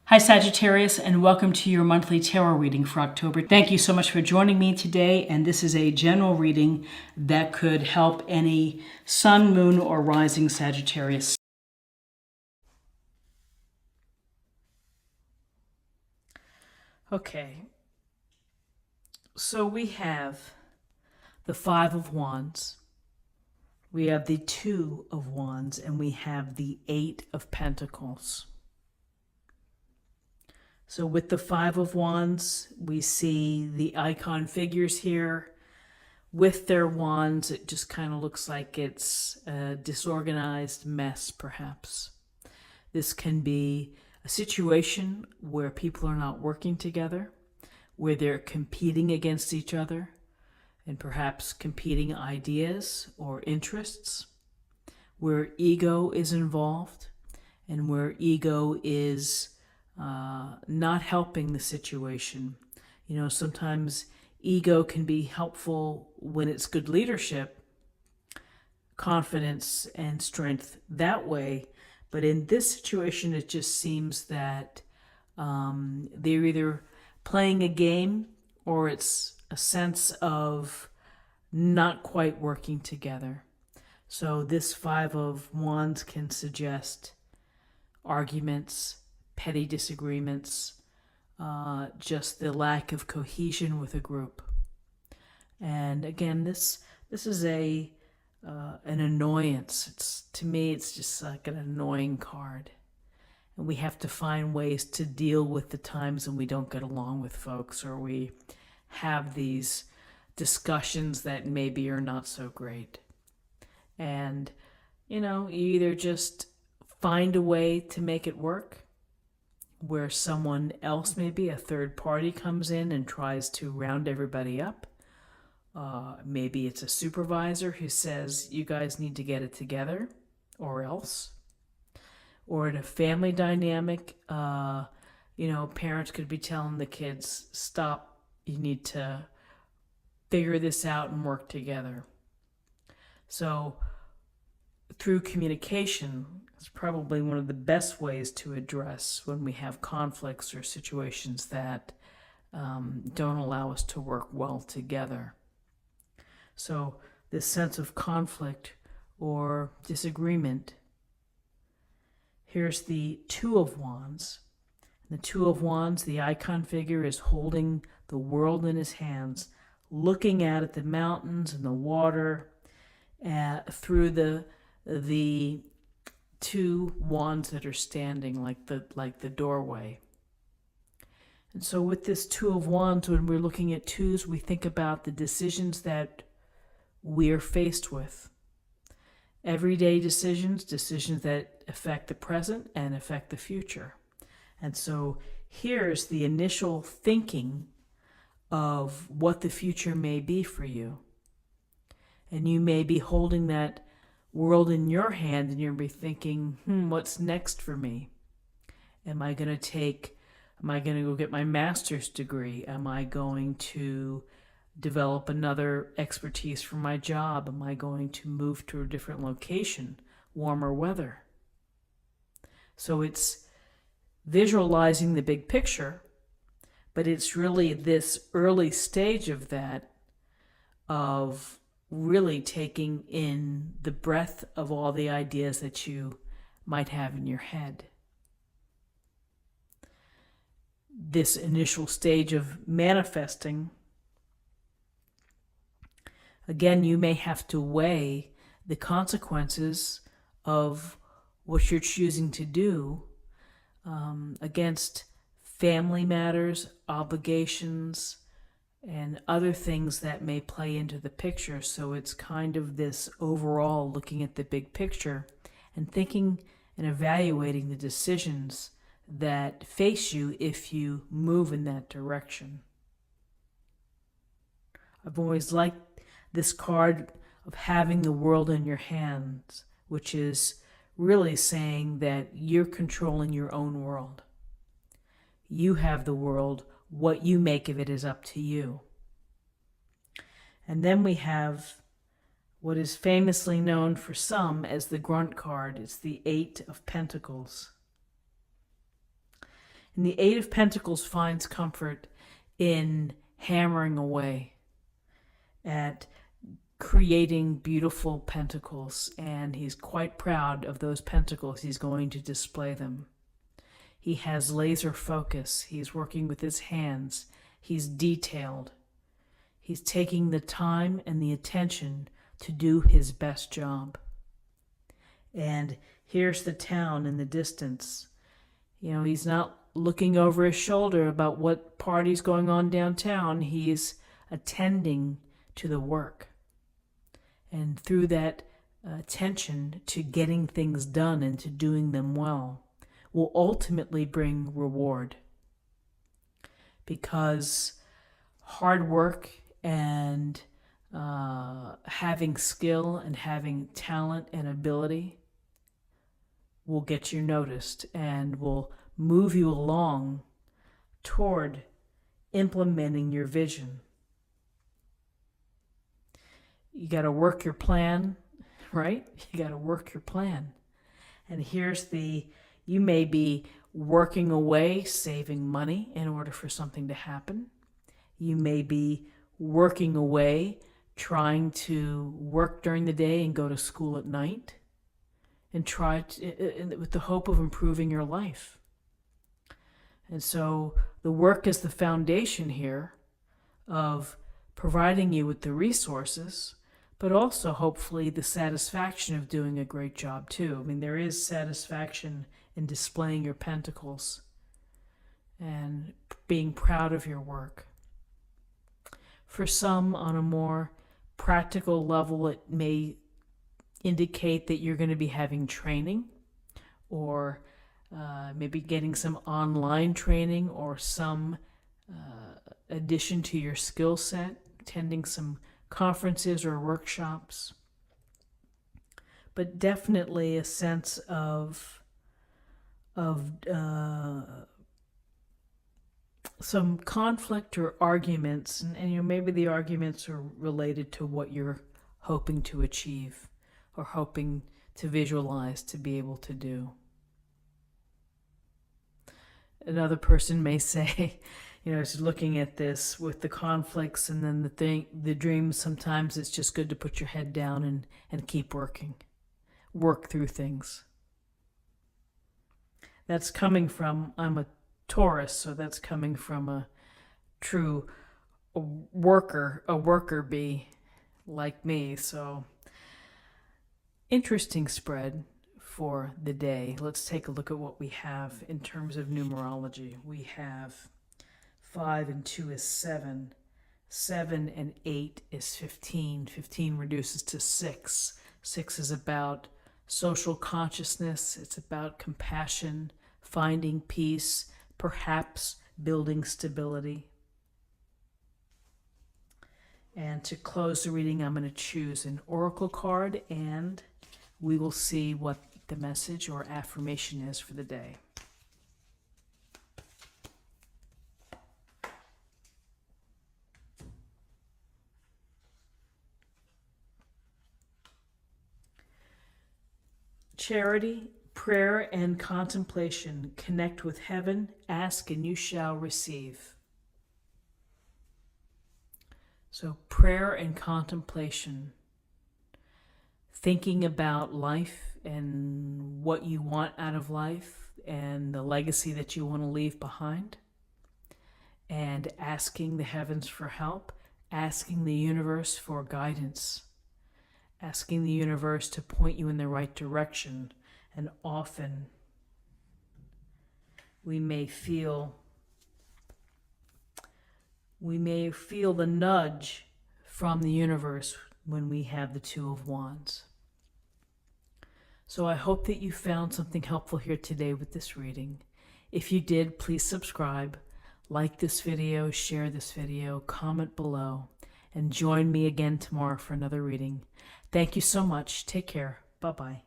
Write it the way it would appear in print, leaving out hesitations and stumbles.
Hi Sagittarius, and welcome to your monthly tarot reading for October. Thank you so much for joining me today, and this is a general reading that could help any sun, moon, or rising Sagittarius. Okay, so we have the Five of Wands, we have the Two of Wands, and we have the Eight of Pentacles. So with the Five of Wands, we see the icon figures here. With their wands, it just kind of looks like it's a disorganized mess, perhaps. This can be a situation where people are not working together, where they're competing against each other, and perhaps competing ideas or interests, where ego is involved, and where ego is not helping the situation. You know, sometimes ego can be helpful when it's good leadership, confidence and strength that way. But in this situation, it just seems that they're either playing a game or it's a sense of not quite working together. So this Five of Wands can suggest arguments, petty disagreements, just the lack of cohesion with a group. And again, this is an annoyance. To me, it's just like an annoying card. And we have to find ways to deal with the times when we don't get along with folks, or we have these discussions that maybe are not so great. And, you know, you either just find a way to make it work, where someone else, maybe a third party, comes in and tries to round everybody up. Maybe it's a supervisor who says, you guys need to get it together or else. Or in a family dynamic, parents could be telling the kids, stop, you need to figure this out and work together. So through communication, it's probably one of the best ways to address when we have conflicts or situations that don't allow us to work well together. So this sense of conflict or disagreement. Here's the Two of Wands. The Two of Wands, the icon figure, is holding the world in his hands, looking out at the mountains and the water through the two wands that are standing like the doorway. And so with this Two of Wands, when we're looking at twos, we think about the decisions that we're faced with. Everyday decisions that affect the present and affect the future. And so here's the initial thinking of what the future may be for you. And you may be holding that world in your hand and you'll be thinking, what's next for me? Am I going to go get my master's degree? Am I going to develop another expertise for my job? Am I going to move to a different location, warmer weather? So it's visualizing the big picture, but it's really this early stage of that, of really taking in the breadth of all the ideas that you might have in your head. This initial stage of manifesting, again, you may have to weigh the consequences of what you're choosing to do against family matters, obligations, and other things that may play into the picture. So it's kind of this overall looking at the big picture and thinking and evaluating the decisions that face you if you move in that direction. I've always liked this card of having the world in your hands, which is really saying that you're controlling your own world. You have the world. What you make of it is up to you. And then we have what is famously known for some as the grunt card. It's the Eight of Pentacles. And the Eight of Pentacles finds comfort in hammering away at creating beautiful pentacles, and he's quite proud of those pentacles. He's going to display them. He has laser focus. He's working with his hands. He's detailed. He's taking the time and the attention to do his best job. And here's the town in the distance. You know, he's not looking over his shoulder about what party's going on downtown. He's attending to the work. And through that attention to getting things done and to doing them well will ultimately bring reward. Because hard work and having skill and having talent and ability will get you noticed and will move you along toward implementing your vision. You got to work your plan, right? You got to work your plan. And here's you may be working away, saving money in order for something to happen. You may be working away, trying to work during the day and go to school at night, and with the hope of improving your life. And so the work is the foundation here of providing you with the resources, but also hopefully the satisfaction of doing a great job too. I mean, there is satisfaction in displaying your pentacles and being proud of your work. For some, on a more practical level, it may indicate that you're going to be having training, or maybe getting some online training or some addition to your skill set, attending some conferences or workshops. But definitely a sense of some conflict or arguments, and you know, maybe the arguments are related to what you're hoping to achieve or hoping to visualize to be able to do. Another person may say, you know, is looking at this with the conflicts and then the dreams, sometimes it's just good to put your head down and keep working. Work through things. That's coming from, I'm a Taurus, so that's coming from a true worker bee like me. So interesting spread for the day. Let's take a look at what we have in terms of numerology. We have 5 and 2 is 7. 7 and 8 is 15. 15 reduces to 6. 6 is about social consciousness. It's about compassion, finding peace, perhaps building stability. And to close the reading, I'm going to choose an oracle card, and we will see what the message or affirmation is for the day. Charity, prayer, and contemplation. Connect with heaven. Ask and you shall receive. So prayer and contemplation. Thinking about life and what you want out of life and the legacy that you want to leave behind. And asking the heavens for help. Asking the universe for guidance. Asking the universe to point you in the right direction. And often we may feel the nudge from the universe when we have the Two of Wands. So I hope that you found something helpful here today with this reading. If you did, please subscribe, like this video, share this video, comment below, and join me again tomorrow for another reading. Thank you so much. Take care. Bye-bye.